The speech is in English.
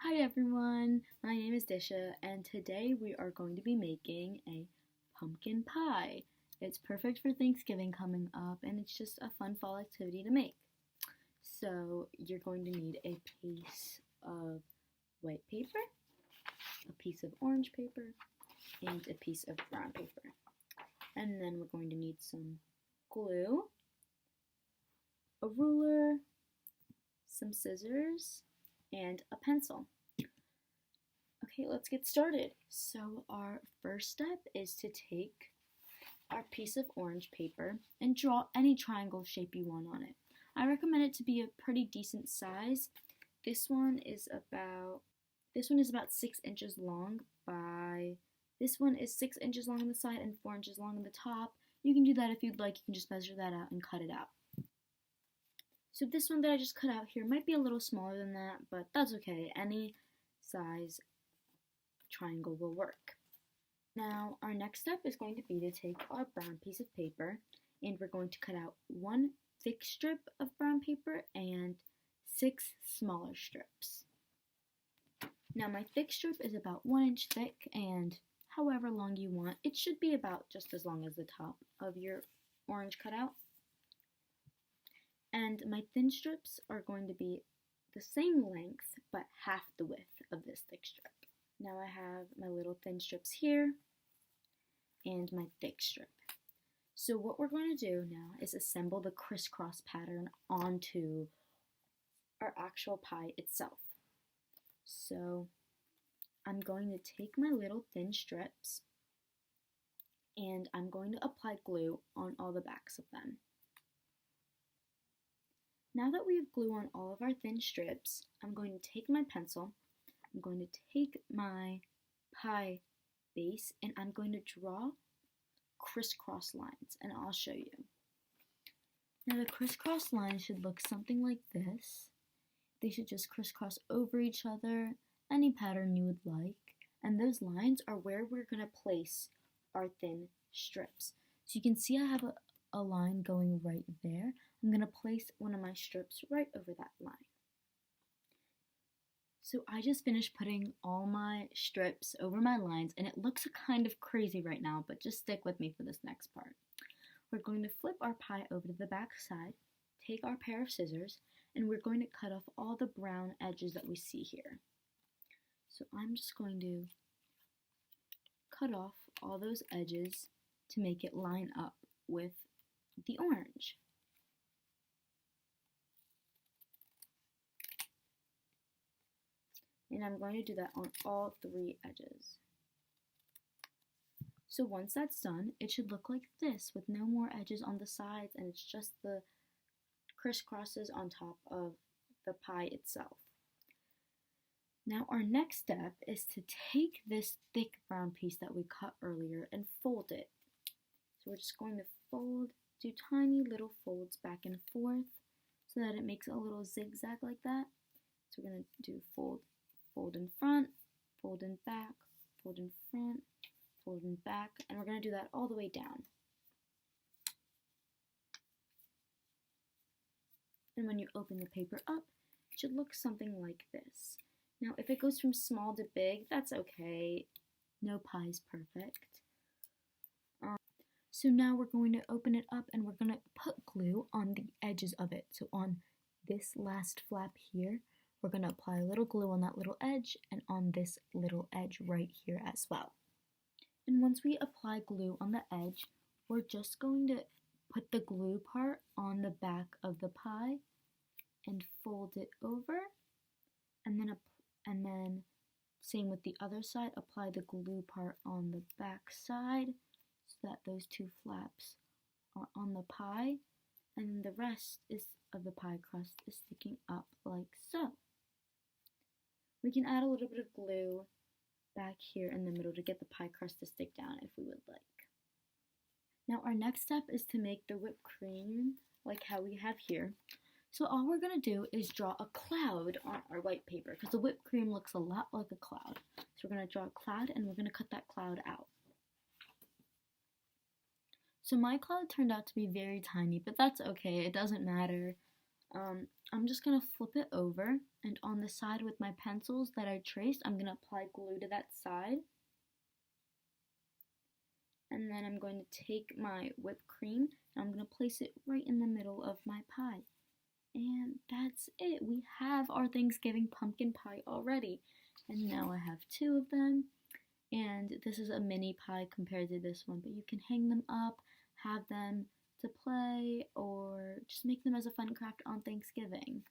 Hi everyone, my name is Disha and today we are going to be making a pumpkin pie. It's perfect for Thanksgiving coming up and it's just a fun fall activity to make. So you're going to need a piece of white paper, a piece of orange paper, and a piece of brown paper. And then we're going to need some glue, a ruler, some scissors, and a pencil. Okay, let's get started. So our first step is to take our piece of orange paper and draw any triangle shape you want on it. I recommend it to be a pretty decent size. This one is about 6 inches long this one is 6 inches long on the side and 4 inches long on the top. You can do that if you'd like. You can just measure that out and cut it out. So this one that I just cut out here might be a little smaller than that, but that's okay. Any size triangle will work. Now our next step is going to be to take our brown piece of paper and we're going to cut out one thick strip of brown paper and 6 smaller strips. Now my thick strip is about 1 inch thick and however long you want. It should be about just as long as the top of your orange cutout. And my thin strips are going to be the same length but half the width of this thick strip. Now I have my little thin strips here and my thick strip. So what we're going to do now is assemble the crisscross pattern onto our actual pie itself. So I'm going to take my little thin strips and I'm going to apply glue on all the backs of them. Now that we have glue on all of our thin strips, I'm going to take my pencil, I'm going to take my pie base, and I'm going to draw crisscross lines, and I'll show you. Now the crisscross lines should look something like this. They should just crisscross over each other, any pattern you would like, and those lines are where we're going to place our thin strips. So you can see I have a line going right there. I'm going to place one of my strips right over that line. So I just finished putting all my strips over my lines and it looks kind of crazy right now, but just stick with me for this next part. We're going to flip our pie over to the back side, take our pair of scissors, and we're going to cut off all the brown edges that we see here. So I'm just going to cut off all those edges to make it line up with the orange. And I'm going to do that on all 3 edges. So once that's done, it should look like this with no more edges on the sides and it's just the crisscrosses on top of the pie itself. Now our next step is to take this thick brown piece that we cut earlier and fold it. So we're just going to do tiny little folds back and forth so that it makes a little zigzag like that. So we're going to do fold in front, fold in back, fold in front, fold in back, and we're going to do that all the way down. And when you open the paper up, it should look something like this. Now if it goes from small to big, that's okay. No pie is perfect. So now we're going to open it up and we're going to put glue on the edges of it. So on this last flap here, we're going to apply a little glue on that little edge and on this little edge right here as well. And once we apply glue on the edge, we're just going to put the glue part on the back of the pie and fold it over, and then same with the other side, apply the glue part on the back side so that those 2 flaps are on the pie, and then the rest of the pie crust is sticking up like so. We can add a little bit of glue back here in the middle to get the pie crust to stick down if we would like. Now our next step is to make the whipped cream like how we have here. So all we're going to do is draw a cloud on our white paper because the whipped cream looks a lot like a cloud. So we're going to draw a cloud and we're going to cut that cloud out. So my cloud turned out to be very tiny, but that's okay. It doesn't matter. I'm just gonna flip it over, and on the side with my pencils that I traced, I'm gonna apply glue to that side. And then I'm going to take my whipped cream and I'm going to place it right in the middle of my pie. And that's it. We have our Thanksgiving pumpkin pie already. And now I have two of them. And this is a mini pie compared to this one, but you can hang them up, have them to play, or just make them as a fun craft on Thanksgiving.